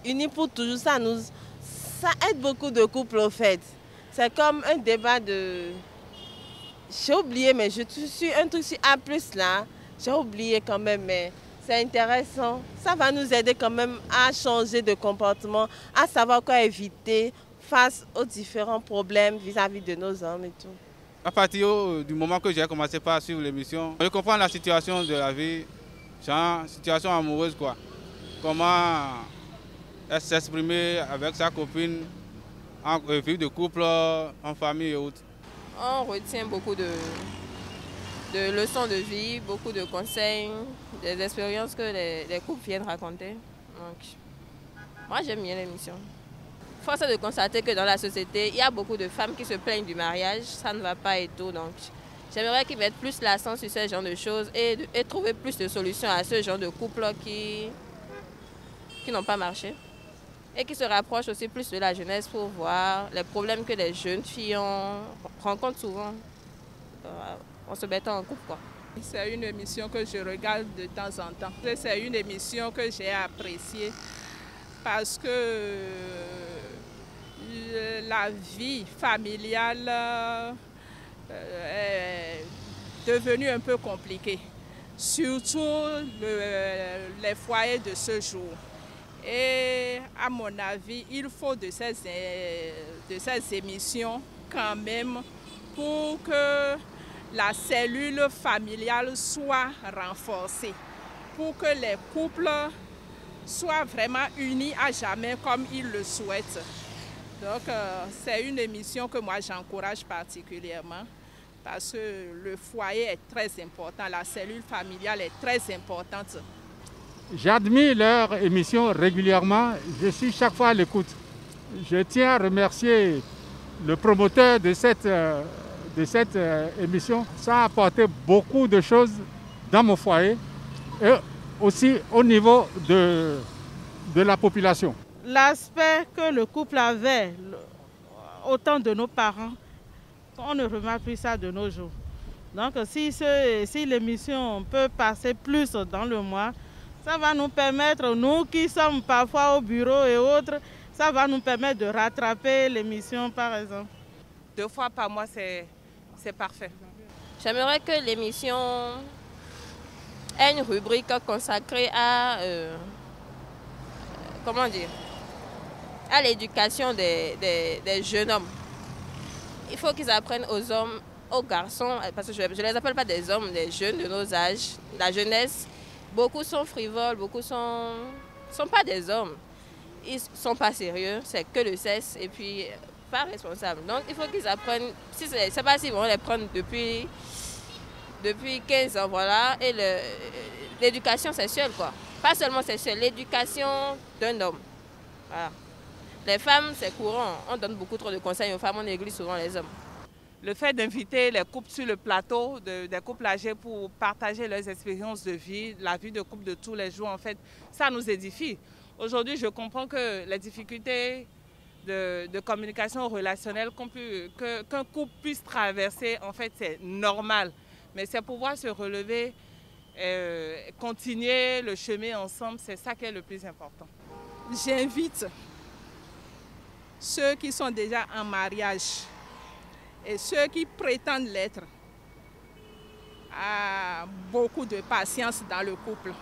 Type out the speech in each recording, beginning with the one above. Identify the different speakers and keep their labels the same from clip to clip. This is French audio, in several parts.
Speaker 1: unis pour toujours, ça aide beaucoup de couples au fait. C'est comme un débat de... J'ai oublié, mais je suis un truc sur A+, là. J'ai oublié quand même, mais c'est intéressant. Ça va nous aider quand même à changer de comportement, à savoir quoi éviter face aux différents problèmes vis-à-vis de nos hommes et tout.
Speaker 2: À partir du moment que j'ai commencé par suivre l'émission, je comprends la situation de la vie, genre situation amoureuse quoi. Comment s'exprimer avec sa copine, en vie de couple, en famille et autres.
Speaker 3: On retient beaucoup de leçons de vie, beaucoup de conseils, des expériences que les couples viennent raconter. Donc, moi j'aime bien l'émission. Force est de constater que dans la société, il y a beaucoup de femmes qui se plaignent du mariage, ça ne va pas et tout. Donc, j'aimerais qu'ils mettent plus l'accent sur ce genre de choses et trouver plus de solutions à ce genre de couples qui n'ont pas marché. Et qui se rapprochent aussi plus de la jeunesse pour voir les problèmes que les jeunes filles rencontrent souvent en se mettant en couple, quoi.
Speaker 4: C'est une émission que je regarde de temps en temps. C'est une émission que j'ai appréciée parce que la vie familiale est devenue un peu compliquée, surtout les foyers de ce jour. Et à mon avis, il faut de ces émissions quand même pour que la cellule familiale soit renforcée, pour que les couples soient vraiment unis à jamais comme ils le souhaitent. Donc c'est une émission que moi j'encourage particulièrement parce que le foyer est très important, la cellule familiale est très importante.
Speaker 5: J'admire leur émission régulièrement, je suis chaque fois à l'écoute. Je tiens à remercier le promoteur de cette émission. Ça a apporté beaucoup de choses dans mon foyer et aussi au niveau de la population.
Speaker 6: L'aspect que le couple avait au temps de nos parents, on ne remarque plus ça de nos jours. Donc si l'émission peut passer plus dans le mois, ça va nous permettre, nous qui sommes parfois au bureau et autres, ça va nous permettre de rattraper l'émission par exemple.
Speaker 1: 2 fois par mois, c'est parfait.
Speaker 3: J'aimerais que l'émission ait une rubrique consacrée à, à l'éducation des jeunes hommes. Il faut qu'ils apprennent aux hommes, aux garçons, parce que je ne les appelle pas des hommes, des jeunes de nos âges, la jeunesse. Beaucoup sont frivoles, beaucoup sont pas des hommes. Ils ne sont pas sérieux, c'est que le sexe et puis pas responsables. Donc il faut qu'ils apprennent, je ne sais pas s'ils vont les prendre depuis 15 ans, voilà. Et l'éducation sexuelle, quoi. Pas seulement sexuelle, l'éducation d'un homme. Voilà. Les femmes, c'est courant, on donne beaucoup trop de conseils aux femmes, on néglige souvent les hommes.
Speaker 1: Le fait d'inviter les couples sur le plateau, des couples âgés pour partager leurs expériences de vie, la vie de couple de tous les jours, en fait, ça nous édifie. Aujourd'hui, je comprends que les difficultés de communication relationnelle qu'un couple puisse traverser, en fait, c'est normal. Mais c'est pouvoir se relever, continuer le chemin ensemble, c'est ça qui est le plus important.
Speaker 4: J'invite ceux qui sont déjà en mariage et ceux qui prétendent l'être à beaucoup de patience dans le couple.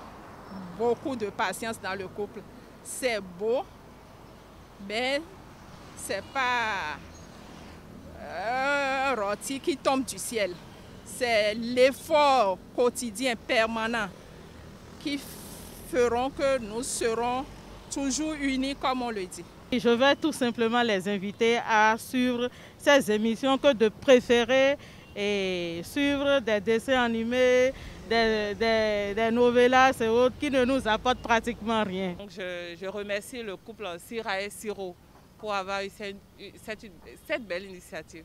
Speaker 4: Beaucoup de patience dans le couple. C'est beau, mais ce n'est pas un rôti qui tombe du ciel. C'est l'effort quotidien permanent qui feront que nous serons toujours unis comme on le dit.
Speaker 6: Je vais tout simplement les inviter à suivre ces émissions, que de préférer et suivre des dessins animés, des novellas et autres qui ne nous apportent pratiquement rien.
Speaker 1: Donc je remercie le couple Sira et Siro pour avoir eu cette belle initiative.